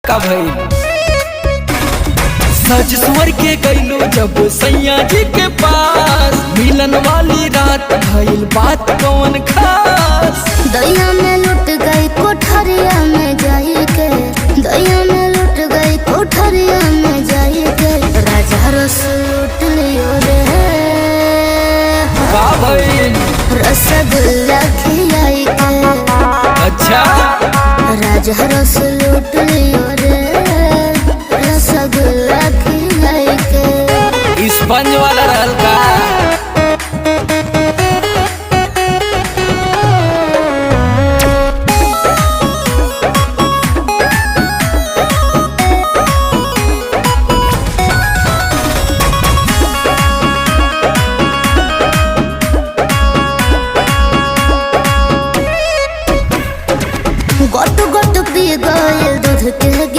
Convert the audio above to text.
का भई सज सुवर के गईलो जब सैया जी के पास मिलन वाली रात भइल बात कौन खास। दैया में लुट गई कोठरिया में जाई के, दैया में लुट गई कोठरिया में जाई के, राजा रस लूट लियो रे का भई रसगुल्ला खिलाई के, अच्छा राजा रस लूट लियो